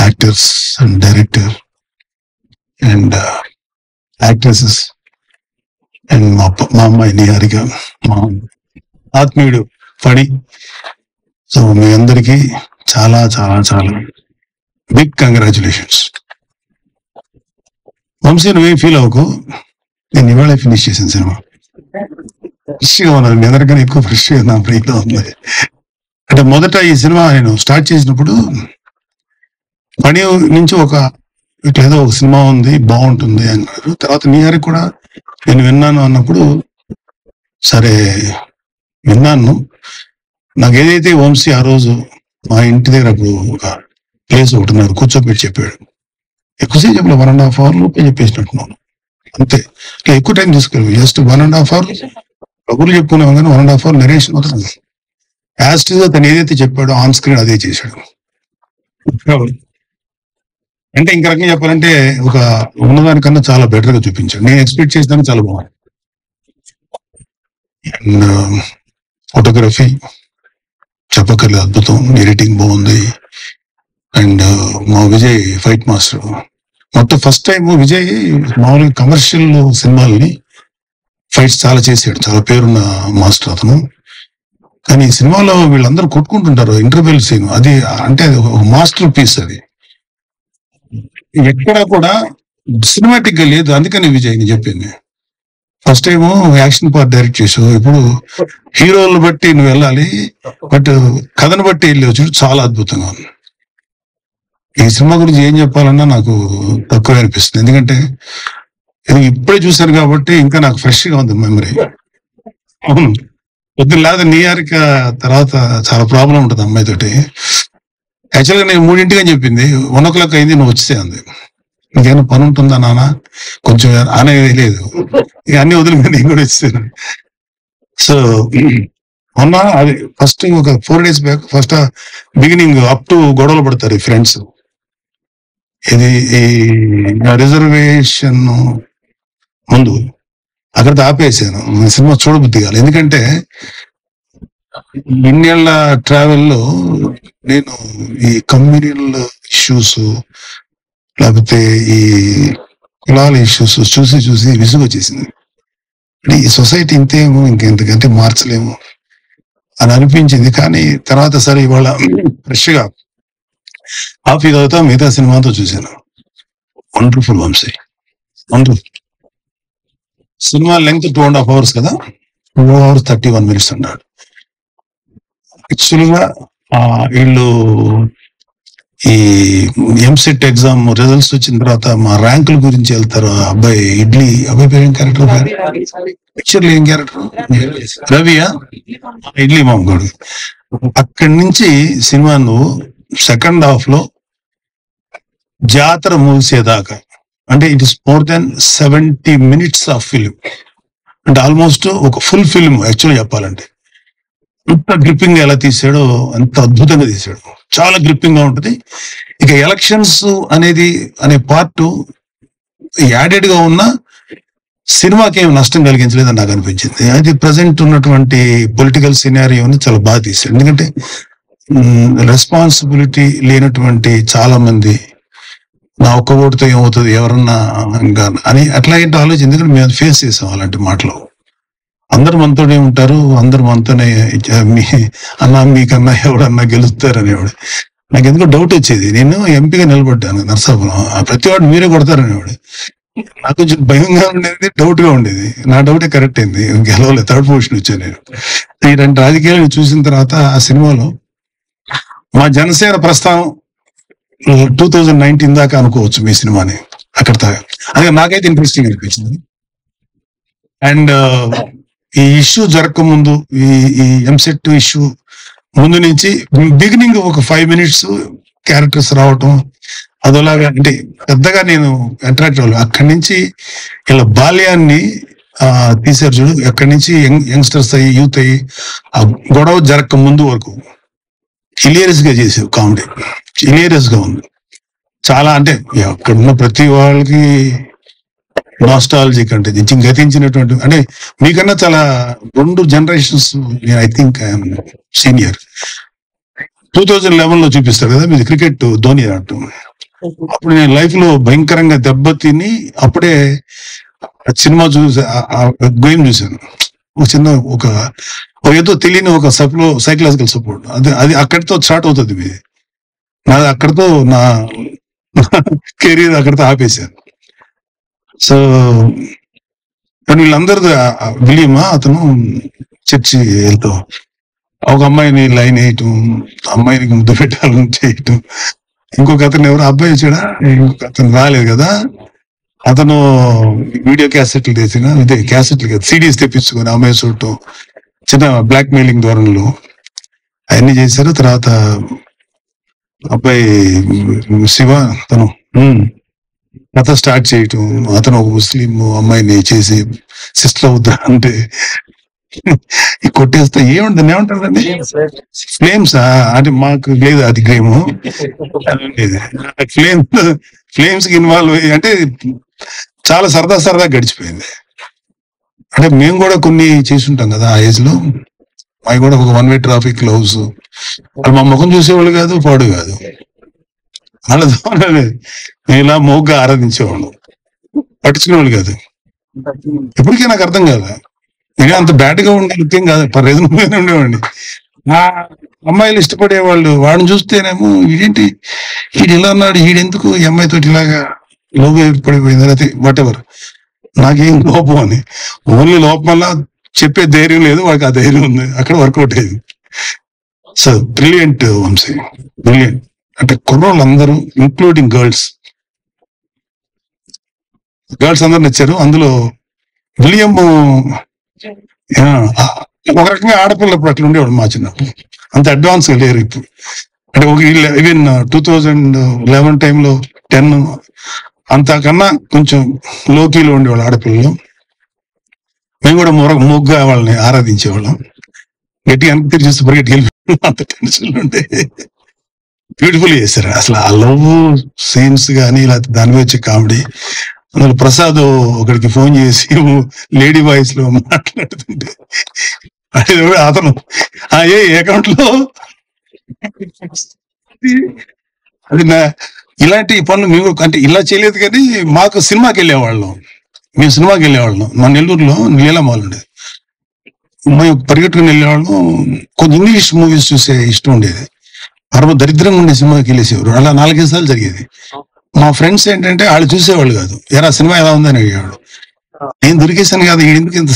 Actors and director and actresses and మా అమ్మాయి నిహారిక, మా ఆత్మీయుడు ఫణి. సో మీ అందరికీ చాలా చాలా చాలా బిగ్ కంగ్రాచులేషన్స్. వంశీ నువ్వేం ఫీల్ అవ్వకు, నేను ఇవాళ ఫినిష్ చేశాను సినిమా. ఫ్రెష్గా ఉన్నాను, మీ అందరికన్నా ఎక్కువ ఫ్రెష్గా నా బ్రెయిన్లో ఉంది. అంటే మొదట ఈ సినిమా నేను స్టార్ట్ చేసినప్పుడు పని నుంచి ఇట్లా ఏదో ఒక సినిమా ఉంది బాగుంటుంది అన్నారు. తర్వాత నిహారి కూడా నేను విన్నాను అన్నప్పుడు సరే విన్నాను. నాకు ఏదైతే వంశీ ఆ రోజు మా ఇంటి దగ్గర ఒక ప్లేస్ ఒకటి ఉన్నారు కూర్చోబెట్టి చెప్పాడు, ఎక్కువసేపు చెప్పలే, 1.5 hour లోపే చెప్పేసినట్టున్నాను అంతే. ఇట్లా ఎక్కువ టైం తీసుకెళ్ళి జస్ట్ 1.5 hour కబుర్లు చెప్పుకున్నాం కానీ 1.5 hour నరేషన్ అవుతుంది. యాజ్ గా తను ఏదైతే చెప్పాడో ఆన్ స్క్రీన్ అదే చేశాడు. అంటే ఇంక రకంగా చెప్పాలంటే ఒక ఉన్నదానికన్నా చాలా బెటర్ గా చూపించాడు. నేను ఎక్స్పెక్ట్ చేసినా చాలా బాగుంది. అండ్ ఫోటోగ్రఫీ చెప్పక్కర్లేదు, అద్భుతం. ఎడిటింగ్ బాగుంది. అండ్ మా విజయ్ ఫైట్ మాస్టర్. మొత్తం ఫస్ట్ టైం విజయ్ మామూలుగా కమర్షియల్ సినిమాలని ఫైట్స్ చాలా చేశాడు, చాలా పేరున్న మాస్టర్ అతను. కానీ ఈ సినిమాలో వీళ్ళందరూ కొట్టుకుంటుంటారు ఇంటర్వెల్ సీన్, అది అంటే ఒక మాస్టర్ పీస్. అది ఎక్కడ కూడా సినిమాటిక్ గా లేదు. అందుకని విజయ్ నేను చెప్పింది, first time action part direct చేసావు, ఇప్పుడు హీరోలను బట్టి నువ్వు వెళ్ళాలి, బట్ కథను బట్టి వెళ్ళి చూడు, చాలా అద్భుతంగా ఉంది. ఈ సినిమా గురించి ఏం చెప్పాలన్నా నాకు తక్కువ అనిపిస్తుంది, ఎందుకంటే ఇది ఇప్పుడే చూశాను కాబట్టి ఇంకా నాకు ఫ్రెష్ గా ఉంది మెమరీ. అవును, పొద్దున్న లేదా నిహారిక తర్వాత చాలా ప్రాబ్లం ఉంటుంది అమ్మాయితోటి. యాక్చువల్గా నేను 3 అని చెప్పింది, 1 o'clock అయింది, నువ్వు వచ్చేసే అంది. నీకేమైనా పని ఉంటుందా నాన్న కొంచెం అనేది లేదు, ఇక అన్ని వదిలిపోయి నేను కూడా వచ్చేసాను. సో మొన్న అది ఫస్ట్ ఒక 4 days back, first beginning up to గొడవలు పడతారు ఈ ఫ్రెండ్స్. ఇది ఈ రిజర్వేషన్ ముందు అక్కడ ఆపేసాను, సినిమా చూడబుద్ధి కాదు. ఎందుకంటే ఇన్నేళ్ల ట్రావెల్లో నేను ఈ కమ్యూనల్ ఇష్యూస్ లేకపోతే ఈ కులాల ఇష్యూస్ చూసి చూసి విసుగు వచ్చేసింది. ఈ సొసైటీ ఇంతేమో, ఇంకెంతకంటే మార్చలేము అని అనిపించింది. కానీ తర్వాత సరే ఇవాళ ఫ్రెష్ గా హాఫీ తర్వాత మిగతా సినిమాతో చూశాను. Wonderful Vamshi, wonderful. Cinema length 2.5 hours కదా, 2 hours 31 minutes అన్నాడు. యాక్చువల్ గా వీళ్ళు ఈ ఎంసెట్ ఎగ్జామ్ రిజల్ట్స్ వచ్చిన తర్వాత మా ర్యాంకుల గురించి వెళ్తారు. అబ్బాయి అబ్బాయి పేరు ఏం క్యారెక్టర్, పిక్చర్లో ఏం క్యారెక్టర్, రవియా, ఇడ్లీ మామగాడు. అక్కడి నుంచి సినిమా నువ్వు సెకండ్ హాఫ్ లో జాతర ముగిసేదాకా, అంటే it is more than 70 minutes of film, అంటే ఆల్మోస్ట్ ఒక ఫుల్ ఫిల్మ్ యాక్చువల్గా చెప్పాలంటే. ఎంత గ్రిప్పింగ్ ఎలా తీసాడో, అంత అద్భుతంగా తీసాడు, చాలా గ్రిప్పింగ్ గా ఉంటుంది. ఇక ఎలక్షన్స్ అనే పార్ట్ యాడెడ్ గా ఉన్న సినిమాకి ఏమి నష్టం కలిగించలేదని నాకు అనిపించింది. అది ప్రజెంట్ ఉన్నటువంటి పొలిటికల్ సినారియోని చాలా బాగా తీసాడు. ఎందుకంటే రెస్పాన్సిబిలిటీ లేనటువంటి చాలా మంది నా ఒక్క ఓటుతో ఏమవుతుంది ఎవరన్నా ఇంకా అని అట్లాంటి ఆలోచన, ఎందుకంటే మేము ఫేస్ చేసాం అలాంటి మాటలు. అందరు మనతోనే ఉంటారు, అందరు మనతోనే అన్నా మీకన్నా ఎవడన్నా గెలుస్తారు అనేవాడు. నాకు ఎందుకో డౌట్ వచ్చేది, నేను ఎంపీగా నిలబడ్డాను నర్సాపురం, ప్రతి వాడు మీరే కొడతారనేవాడు. నాకు కొంచెం భయంగా ఉండేది, డౌట్ గా ఉండేది. నా డౌటే కరెక్ట్ అయింది, గెలవలేదు, 3rd position వచ్చాను నేను. ఇలాంటి రాజకీయాలు చూసిన తర్వాత ఆ సినిమాలో మా జనసేన ప్రస్థానం 2019 దాకా అనుకోవచ్చు మీ సినిమాని. అక్కడ అదే నాకైతే ఇంట్రెస్టింగ్ అనిపించింది. అండ్ ఈ ఇష్యూ జరగక ముందు, ఈ ఎంసెట్ ఇష్యూ ముందు నుంచి బిగినింగ్ ఒక 5 minutes క్యారెక్టర్స్ రావటం అదోలాగా, అంటే పెద్దగా నేను అట్రాక్ట్ అవ్వలేదు. అక్కడి నుంచి ఇలా బాల్యాన్ని తీసారు చూడు, అక్కడి నుంచి యంగ్స్టర్స్ అయ్యి యూత్ అయ్యి ఆ గొడవ జరగక ముందు వరకు హిలేరియస్ గా చేసావు. కామెడీ హిలేరియస్ గా ఉంది చాలా. అంటే అక్కడ ఉన్న ప్రతి వాళ్ళకి నాస్టాలజిక్, అంటే గతించినటువంటి, అంటే మీకన్నా చాలా 2 generations I think I'm senior. 2011లో చూపిస్తారు కదా మీది క్రికెట్ ధోని ఆడటం. అప్పుడు నేను లైఫ్ లో భయంకరంగా దెబ్బతిని అప్పుడే సినిమా చూసి గేమ్ చూశాను. ఒక చిన్న ఒక ఏదో తెలియని ఒక సైకలాజికల్ సపోర్ట్, అది అది అక్కడితో స్టార్ట్ అవుతుంది మీది. నాది అక్కడితో నా కెరీర్ అక్కడితో ఆపేశాను. సో కానీ వీళ్ళందరిది విలియమా అతను చర్చి వెళ్తూ ఒక అమ్మాయిని లైన్ వేయటం, అమ్మాయినికి ముద్దు పెట్టాలని చేయటం. ఇంకొక అతను ఎవరు అబ్బాయి వచ్చాడా, ఇంకొక అతను రాలేదు కదా, అతను వీడియో క్యాసెట్లు తెచ్చిన ఇదే క్యాసెట్లు కదా సిడీస్ తెప్పించుకొని అమ్మాయి చూడటం, చిన్న బ్లాక్ మెయిలింగ్ ధోరణిలో అవన్నీ చేశారు. తర్వాత అబ్బాయి శివ అతను కథ స్టార్ట్ చేయటం, అతను ఒక ముస్లిం అమ్మాయిని చేసి సిస్టర్ అవుతా అంటే కొట్టేస్తా ఏముంటుంది ఏమంటారండి ఫ్లేమ్స్ అంటే మాకు లేదు అది గేమ్ ఫ్లేమ్స్ కి ఇన్వాల్వ్ అయ్యి అంటే చాలా సరదా గడిచిపోయింది. అంటే మేము కూడా కొన్ని చేసుంటాం కదా ఆ ఏజ్ లో. మాకు కూడా ఒక వన్ వే ట్రాఫిక్ లవ్స్, వాళ్ళు మా ముఖం చూసేవాళ్ళు కాదు, పాడు కాదు, వాళ్ళతో మేము ఇలా మోగ్గా ఆరాధించేవాళ్ళం, పట్టించుకునేవాళ్ళు కాదు. ఇప్పటికీ నాకు అర్థం కాదు, నేను అంత బ్యాడ్ గా ఉండేం కాదు, రీజనబుల్గానే ఉండేవాడిని. ఆ అమ్మాయిలు ఇష్టపడేవాళ్ళు, వాడిని చూస్తేనేమో ఈడేంటి ఈడు ఇలా అన్నాడు, ఈడెందుకు ఈ అమ్మాయితో ఇలాగా లోపం ఏర్పడిపోయింది అయితే వాట్ ఎవర్, నాకేం లోపం అని. ఓన్లీ లోపం వల్ల చెప్పే ధైర్యం లేదు, వాడికి ఆ ధైర్యం ఉంది, అక్కడ వర్కౌట్ అయ్యింది. So brilliant Vamshi, brilliant. అంటే కుర్రోళ్ళందరూ ఇంక్లూడింగ్ గర్ల్స్ అందరూ నచ్చారు. అందులో విలియం ఒక రకంగా ఆడపిల్ల ఇప్పుడు అట్లా ఉండేవాడు మా చిన్నప్పుడు, అంత అడ్వాన్స్ గా లేరు ఇప్పుడు. అంటే ఒక ఈవెన్ 2011 టైంలో 10 అంతకన్నా కొంచెం లోకీలో ఉండేవాళ్ళు ఆడపిల్లలు. మేము కూడా మొగ్గా వాళ్ళని ఆరాధించేవాళ్ళం. గట్టిగా వెనక్కి తిరిగి చూస్తే పరిగెట్టి వెళ్ళిపోయాం, అంత టెన్షన్ ఉంటే. బ్యూటిఫుల్ చేశారు అసలు ఆ లవ్ సీన్స్ కానీ, లేకపోతే దాని మీద వచ్చే కామెడీ. అందులో ప్రసాద్ ఒకడికి ఫోన్ చేసి లేడీ వాయిస్ లో మాట్లాడుతుంటే అతను ఏ అకౌంట్ లో అది ఇలాంటి పనులు మేము అంటే ఇలా చేయలేదు. కానీ మాకు సినిమాకి వెళ్ళేవాళ్ళం, మా నెల్లూరులో నీలమాల్ ఉండేది, మేము పరిగెట్టుకుని వెళ్ళేవాళ్ళం. కొంచెం ఇంగ్లీష్ మూవీస్ చూసే ఇష్టం ఉండేది, దరిద్రంగా ఉండే సినిమాకి వెళ్ళేసేవారు. అలా 4-5 సార్లు జరిగేది. మా ఫ్రెండ్స్ ఏంటంటే వాళ్ళు చూసేవాళ్ళు కాదు, ఎరా సినిమా ఎలా ఉందని అడిగేవాడు. నేను దొరికేసాను కదా, ఎందుకు ఇంత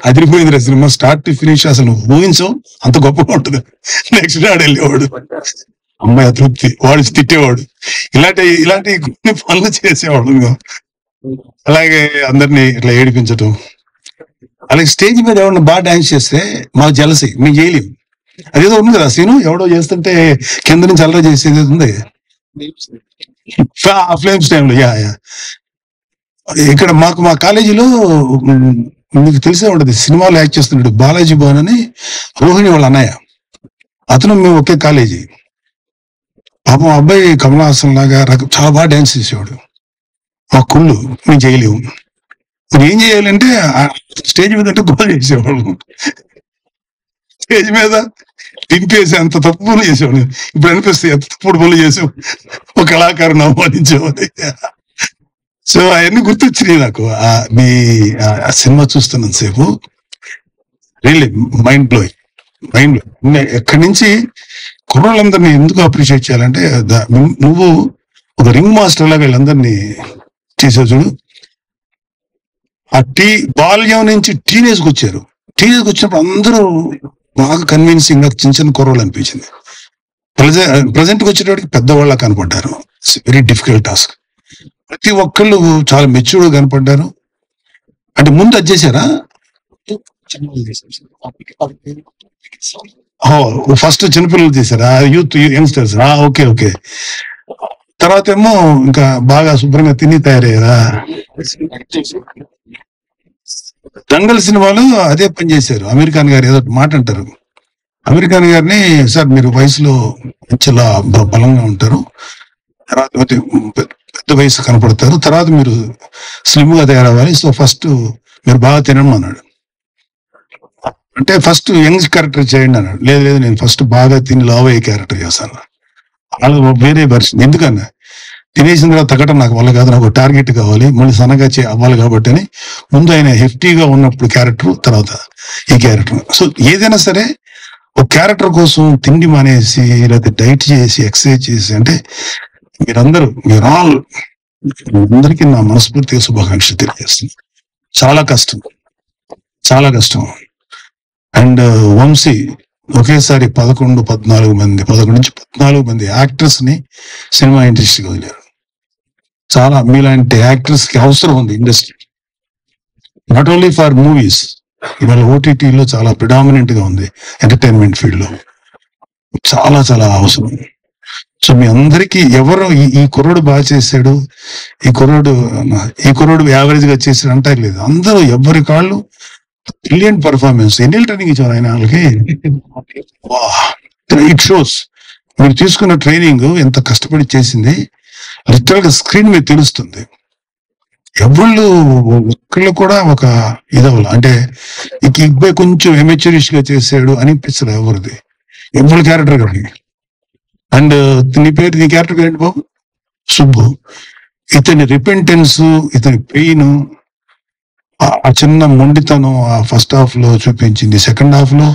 అదిరిపోయింది రా సినిమా, స్టార్ట్ టు ఫినిష్ అసలు ఊహించవు అంత గొప్పగా ఉంటుంది. నెక్స్ట్ డే వెళ్ళేవాడు, అమ్మాయి అతృప్తి, వాడు తిట్టేవాడు. ఇలాంటి కొన్ని పనులు చేసేవాడు. అలాగే అందరినీ ఇట్లా ఏడిపించటం. అలాగే స్టేజ్ మీద ఎవరన్నా బాగా డాన్స్ చేస్తే మాకు జలసి, మేము చేయలేము. అదేదో ఉంది కదా సీను, ఎవడో చేస్తుంటే కింద నుంచి అల్లరి చేసేది ఉంది ఫ్లేమ్స్ టైంలో. ఇక్కడ మా కాలేజీలో మీకు తెలిసే ఉండదు, సినిమాలో యాక్ట్ చేస్తున్నాడు బాలాజీ భవన్ అని, రోహిణి వాళ్ళ అన్నయ్య, అతను మేము ఒకే కాలేజీ. పాపం అబ్బాయి కమల్ హాసన్ లాగా చాలా బాగా డాన్స్ చేసేవాడు. మా కుళ్ళు మేము చేయలేము. మరి ఏం చేయాలంటే స్టేజ్ మీద అంటే గోల్ చేసేవాడు, స్టేజ్ మీద దింపేసి అంత తప్పు పనులు చేసేవాడు. ఇప్పుడు అనిపిస్తే ఎంత తప్పుడు పనులు చేసావు, ఒక కళాకారుని అవమానించేవాడు. సో అవన్నీ గుర్తొచ్చినాయి నాకు మీ సినిమా చూస్తున్నంతసేపు. Really mind blowing. ఎక్కడి నుంచి కుర్రోళ్ళందరినీ ఎందుకు అప్రిషియేట్ చేయాలంటే, నువ్వు ఒక రింగ్ మాస్టర్ లాగా వీళ్ళందరినీ చేసావు చూడు. ఆ బాల్యం నుంచి టీనేజ్కి వచ్చారు. టీనేజ్కి వచ్చినప్పుడు అందరూ బాగా కన్విన్సింగ్ గా చిన్న కుర్రోళ్ళు అనిపించింది. ప్రజెంట్కి వచ్చేటప్పటికి పెద్దవాళ్ళ కనపడ్డారు. It's very difficult task. ప్రతి ఒక్కళ్ళు చాలా మెచ్యూర్డ్ కనపడ్డారు. అంటే ముందు అది చేశారా, ఫస్ట్ చిన్నపిల్లలు చేశారా, యూత్ యంగ్స్టర్స్? ఓకే. తర్వాత ఏమో ఇంకా బాగా శుభ్రంగా తిని తయారయ్యారా? దంగల్ సినిమాలో అదే పని చేశారు. అమీర్ ఖాన్ గారు ఏదో మాట అంటారు, అమీర్ ఖాన్ గారిని, సార్ మీరు వయసులో చాలా బలంగా ఉంటారు, తర్వాత పెద్ద వయసు కనపడతారు, తర్వాత మీరు స్లిమ్ గా తయారవ్వాలి, సో ఫస్ట్ మీరు బాగా తినడం అన్నాడు. అంటే ఫస్ట్ యంగ్ క్యారెక్టర్ చేయండి అన్నాడు. లేదు లేదు, నేను ఫస్ట్ బాగా తిని లావ్ అయ్యే క్యారెక్టర్ చేస్తాను. వాళ్ళు వేరే వెర్షన్. ఎందుకన్నా తినేసిన తర్వాత తగ్గటం నాకు వల్ల కాదు, నాకు టార్గెట్ కావాలి, మళ్ళీ సన్నగా అవ్వాలి కాబట్టి అని ముందు ఆయన హెఫ్టీగా ఉన్నప్పుడు క్యారెక్టర్, తర్వాత ఈ క్యారెక్టర్. సో ఏదైనా సరే ఒక క్యారెక్టర్ కోసం తిండి మానేసి లేకపోతే డైట్ చేసి ఎక్సర్సైజ్ చేసి, అంటే మీరు ఆల్ అందరికీ నా మనస్ఫూర్తిగా శుభాకాంక్షలు తెలియజేస్తుంది. చాలా కష్టం, చాలా కష్టం. అండ్ వంశీ ఒకేసారి 11 నుంచి 14 మంది యాక్టర్స్ ని సినిమా ఇండస్ట్రీకి వదిలేరు. చాలా మీలాంటి యాక్టర్స్ కి అవసరం ఉంది industry, not only for movies. ఇవాళ ఓటీటీలో చాలా ప్రిడామినెంట్ గా ఉంది ఎంటర్టైన్మెంట్ ఫీల్డ్ లో, చాలా చాలా అవసరం. సో మీ అందరికీ ఎవరు ఈ కుర్రోడు బాగా చేశాడు, ఈ కుర్రోడు యావరేజ్ గా చేశాడు అంటారు లేదు. అందరూ ఎవరి కాళ్ళు బ్రిలియంట్ పర్ఫార్మెన్స్. ఎన్ని ట్రైనింగ్ ఇచ్చారు ఆయన వాళ్ళకి. ఇట్ షోస్ మీరు తీసుకున్న ట్రైనింగ్ ఎంత కష్టపడి చేసింది లిటరల్ గా స్క్రీన్ మీద తెలుస్తుంది. ఒక్కళ్ళు కూడా ఒక ఇదవ్వాలి, అంటే ఇబ్బాయి కొంచెం ఎమెచ్యూరిష్ గా చేశాడు అనిపించదు ఎవరిది, ఎవరి క్యారెక్టర్ కానీ. అండ్ నీ క్యారెక్టర్ పేరేంటి బాబు? సుబ్బు. ఇతని రిపెంటెన్స్, ఇతని పెయిన్, ఆ చిన్న మొండితనం ఆ ఫస్ట్ హాఫ్ లో చూపించింది. సెకండ్ హాఫ్ లో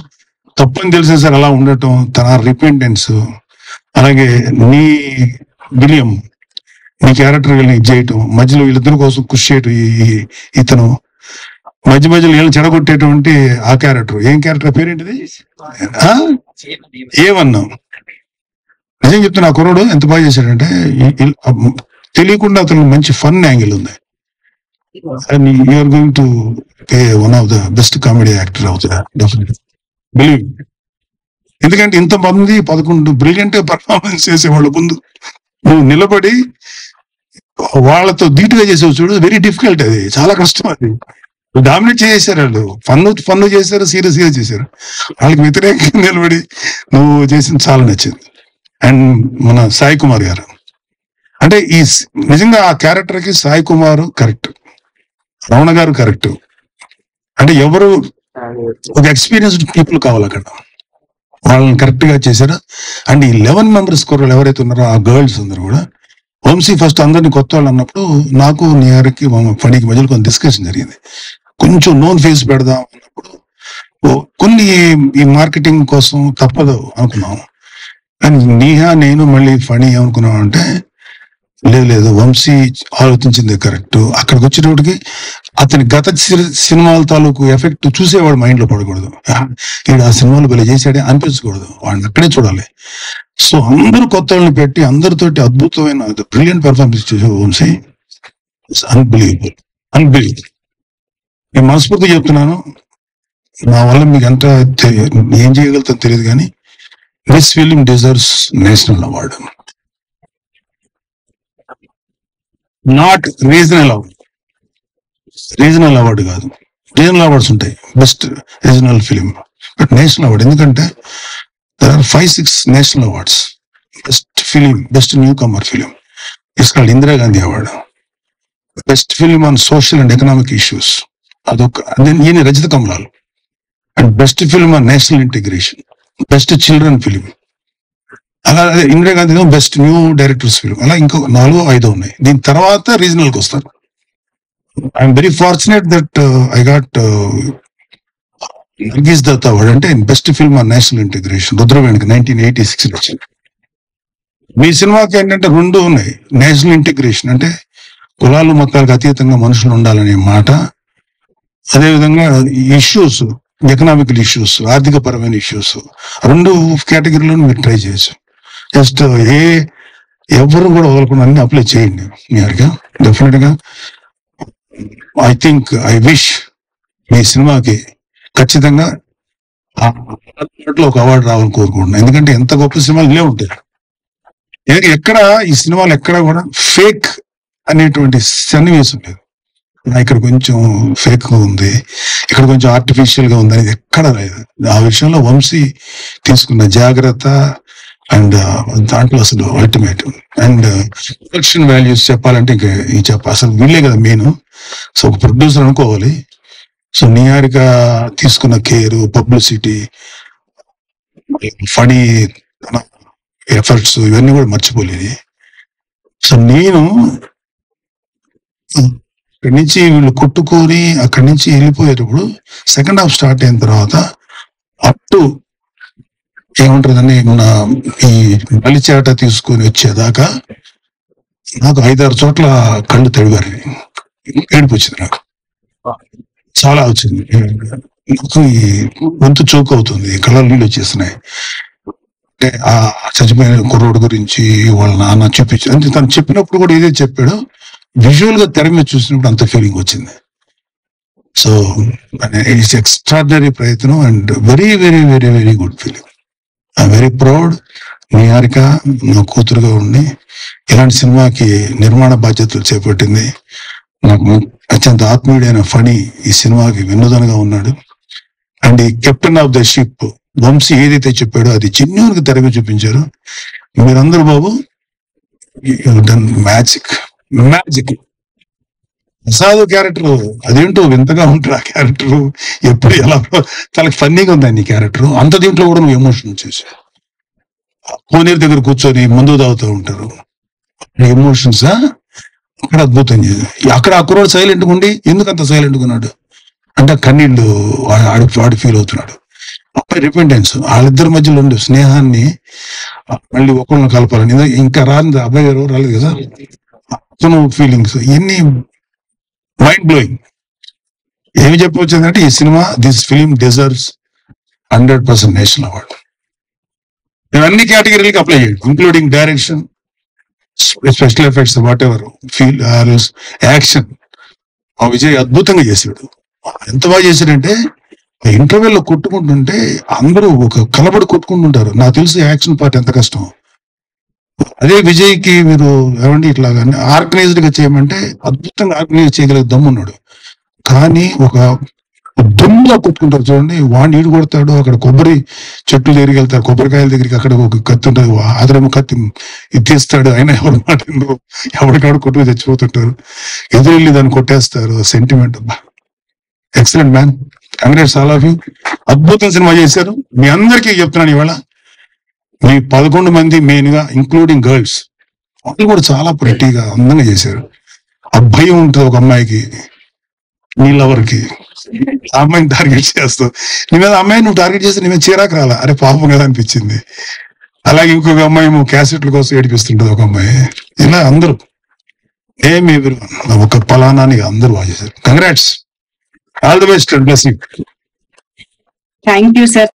తప్పని తెలిసిన సార్ అలా ఉండటం, తన రిపెంటెన్స్. అలాగే నీ విలియం, నీ క్యారెక్టర్ వీళ్ళని చేయటం, మధ్యలో వీళ్ళిద్దరి కోసం కృషి చేయటం, ఇతను మధ్యలో వీళ్ళని చెడగొట్టేటువంటి ఆ క్యారెక్టర్. ఏం క్యారెక్టర్ పేరేంటిది? ఏమన్నా నిజం చెప్తున్నా, ఆ కుర్రోడు ఎంత బాగా చేశాడంటే తెలియకుండా అతను మంచి ఫన్ యాంగిల్ ఉంది. And you are going to be one of the best comedy actor out there, definitely. Believe. ఎందుకంటే ఇంతమంది 11 బ్రిలియంట్ పర్ఫార్మెన్స్ చేసేవాళ్ళు ముందు నువ్వు నిలబడి వాళ్ళతో ధీటుగా చేసేవి చూడు, వెరీ డిఫికల్ట్. అది చాలా కష్టం. అది డామినేట్ చేసేసారు వాళ్ళు. ఫన్ చేశారు, సీరియస్ గా చేశారు. వాళ్ళకి వ్యతిరేకంగా నిలబడి నువ్వు చేసింది చాలా నచ్చింది. అండ్ మన సాయి కుమార్ గారు, అంటే నిజంగా ఆ క్యారెక్టర్ కి సాయి కుమార్ కరెక్ట్, రమణ గారు కరెక్ట్. అంటే ఎవరు ఒక ఎక్స్పీరియన్స్డ్ పీపుల్ కావాలి అక్కడ, వాళ్ళని కరెక్ట్ గా చేశారు. అండ్ ఈ 11 మెంబర్స్ కుర్రలు ఎవరైతే ఉన్నారో ఆ గర్ల్స్ అందరూ కూడా, వంశీ ఫస్ట్ అందరినీ కొత్త వాళ్ళు అన్నప్పుడు నాకు నిహార్కి ఫణికి మధ్యలో కొంచెం డిస్కషన్ జరిగింది. కొంచెం నోన్ ఫేస్ పెడదాం అన్నప్పుడు కొన్ని ఈ మార్కెటింగ్ కోసం తప్పదు అనుకున్నాం. అండ్ నీహా నేను మళ్ళీ ఫణి ఏమనుకున్నాం అంటే, లేదు వంశీ ఆలోచించింది కరెక్ట్. అక్కడికి వచ్చేటప్పటికి అతని గత సినిమాల తాలూకు ఎఫెక్ట్ చూసేవాడు మైండ్ లో పడకూడదు. ఆ సినిమాలు భలే చేశాడే అనిపించకూడదు, వాడిని అక్కడే చూడాలి. సో అందరూ కొత్త వాళ్ళని పెట్టి అందరితోటి అద్భుతమైన బ్రిలియంట్ పెర్ఫార్మెన్స్ చేసావు వంశీ. అన్బిలీవబుల్. నేను మనస్ఫూర్తిగా చెప్తున్నాను, నా వల్ల మీకు ఎంత ఏం చేయగలుగుతాను తెలియదు, కానీ this film deserves national award, not regional award. Regional award కాదు, రీజనల్ అవార్డ్స్ ఉంటాయి, best regional film, but national award. ఎందుకంటే there are 5-6 national awards. Best film, best newcomer film, it's called Indira Gandhi award. Best film on social and economic issues, అదొక ఈయన రజత కమలాలు. And best film on national integration, best children film. అలా Indira Gandhi best new directors film. అలా ఇంకో 4-5 ఉన్నాయి. దీని తర్వాత రీజనల్ కి వస్తారు. I'm very fortunate that I got Nargis Dutt award, అంటే best film on national integration, రుద్రవేణికి 1986 వచ్చింది. మీ సినిమాకి ఏంటంటే 2 ఉన్నాయి. నేషనల్ ఇంటిగ్రేషన్ అంటే కులాలు మతాలకు అతీతంగా మనుషులు ఉండాలనే మాట, అదేవిధంగా ఇష్యూస్, ఎకనామికల్ ఇష్యూస్, ఆర్థిక పరమైన ఇష్యూస్, 2 కేటగిరీలో మీరు ట్రై చేయొచ్చు. జస్ట్ ఎవరు కూడా వదలకుండా అన్ని అప్లై చేయండి. మీరుగా డెఫినెట్ గా ఐ విష్ మీ సినిమాకి ఖచ్చితంగా ఒక అవార్డు రావాలని కోరుకుంటున్నాను. ఎందుకంటే ఎంత గొప్ప సినిమాలు ఇలే ఉంటాయి. ఎక్కడ ఈ సినిమాలు ఎక్కడ కూడా ఫేక్ అనేటువంటి సన్నివేశం లేదు. ఇక్కడ కొంచెం ఫేక్ ఉంది, ఇక్కడ కొంచెం ఆర్టిఫిషియల్ గా ఉంది అనేది ఎక్కడ లేదు. ఆ విషయంలో వంశీ తీసుకున్న జాగ్రత్త అండ్ దాంట్లో అసలు అల్టిమేట్. అండ్ ప్రొడక్షన్ వాల్యూస్ చెప్పాలంటే ఇంకా అసలు వీళ్ళే కదా మెయిన్. సో ఒక ప్రొడ్యూసర్ అనుకోవాలి, సో నిహారిక తీసుకున్న కేర్, పబ్లిసిటీ, ఫనీ ఎఫర్ట్స్ ఇవన్నీ కూడా మర్చిపోలేదు. సో నేను అక్కడి నుంచి వీళ్ళు కొట్టుకొని అక్కడి నుంచి వెళ్ళిపోయేటప్పుడు సెకండ్ హాఫ్ స్టార్ట్ అయిన తర్వాత అప్ టు ఏముంటుందని మన ఈ బలిచేట తీసుకొని వచ్చేదాకా నాకు 5-6 చోట్ల కళ్ళు తడివారు, ఏడుపు వచ్చింది నాకు, చాలా వచ్చింది. నాకు ఈ గొంతు చోక్ అవుతుంది, కళ్ళ నీళ్ళు వచ్చేస్తున్నాయి. అంటే ఆ చచ్చిపోయిన కుర్రోడు గురించి వాళ్ళ నాన్న చూపించి అంటే తను చెప్పినప్పుడు కూడా ఏదైతే చెప్పాడో విజువల్ గా తెర మీద చూసినప్పుడు అంత ఫీలింగ్ వచ్చింది. సో ఇట్స్ ఎక్స్ట్రాడినరీ ప్రయత్నం and very very very very good feeling. I very proud. Niharika నా కూతురుగా ఉండి ఇలాంటి సినిమాకి నిర్మాణ బాధ్యతలు చేపట్టింది. నాకు అత్యంత ఆత్మీయుడైన ఫణి ఈ సినిమాకి వెన్నుదనగా ఉన్నాడు. అండ్ ఈ captain of the ship Vamshi ఏదైతే చెప్పాడో అది జెన్యూన్ గా తెరగా చూపించారు. మీరందరూ బాబు డన్ మ్యాజిక్. ప్రసాద్ క్యారెక్టర్ అదేంటో వింతగా ఉంటారు. ఆ క్యారెక్టర్ ఎప్పుడు ఎలా చాలా ఫన్నీగా ఉందండి ఈ క్యారెక్టర్. అంత దీంట్లో కూడా నువ్వు ఎమోషన్ చేసి కోనేరు దగ్గర కూర్చొని మందు తాగుతూ ఉంటారు, ఎమోషన్స్ అక్కడ అద్భుతం చేసి అక్కడ ఆ కుర్రాడు సైలెంట్గా ఉండి ఎందుకు అంత సైలెంట్గా ఉన్నాడు అంటే కన్నీళ్ళు వాడు ఫీల్ అవుతున్నాడు. అబ్బాయి రిపెంటెన్స్, వాళ్ళిద్దరి మధ్యలో ఉండే స్నేహాన్ని మళ్ళీ ఒకళ్ళని కలపాలని ఇంకా రాని అబ్బాయి గారు రాలేదు కదా, అతను ఫీలింగ్స్ ఇవన్నీ మైండ్ బ్లోయింగ్. ఏమి చెప్పవచ్చిందంటే ఈ cinema this film deserves 100% national award. నేను అన్ని కేటగిరీలకి అప్లై చేయండి, including direction, special effects, what ever, feel action. ఆ విజయ్ అద్భుతంగా చేశాడు. ఎంత బాగా చేశాడంటే ఇంటర్వెల్ లో కొట్టుకుంటుంటే అందరూ ఒక కలబడి కొట్టుకుంటుంటారు. నాకు తెలిసి యాక్షన్ పార్ట్ ఎంత కష్టం. అదే విజయ్కి మీరు ఏమండి ఇట్లాగా ఆర్గనైజ్డ్ గా చేయమంటే అద్భుతంగా ఆర్గనైజ్ చేయగలిగే దమ్మున్నాడు. కానీ ఒక దుమ్ముగా కొట్టుకుంటారు చూడండి, వాడిని ఈడు కొడతాడు, అక్కడ కొబ్బరి చెట్టు దగ్గరికి వెళ్తారు, కొబ్బరికాయల దగ్గరికి అక్కడ ఒక కత్తి ఉంటుంది, అతనేమో కత్తి ఇది తీస్తాడు, అయినా ఎవరు మాట ఎవరికాడు కొట్టుకు చచ్చిపోతుంటారు, ఎదురెళ్ళి దాన్ని కొట్టేస్తారు. Sentiment. Excellent man, congrats all of you. అద్భుతం సినిమా చేశారు. మీ అందరికీ చెప్తున్నాను ఇవాళ, మీ 11 మంది మెయిన్ గా ఇంక్లూడింగ్ గర్ల్స్ వాళ్ళు కూడా చాలా ప్రెట్టీగా అందంగా చేశారు. ఆ భయం ఉంటుంది ఒక అమ్మాయికి, నీ లవర్కి ఆ అమ్మాయిని టార్గెట్ చేస్తావు, నీ మీద అమ్మాయిని నువ్వు టార్గెట్ చేస్తే నీ మీద చీరాకు రాలా, అరే పాపం కదా అనిపించింది. అలాగే ఇంకొక అమ్మాయి క్యాసెట్ల కోసం ఏడిపిస్తుంటది ఒక అమ్మాయి. ఇలా అందరూ ఏమి ఒక పలానాని అందరూ బాగా చేశారు. Congrats, all the best, blessing. Thank you sir.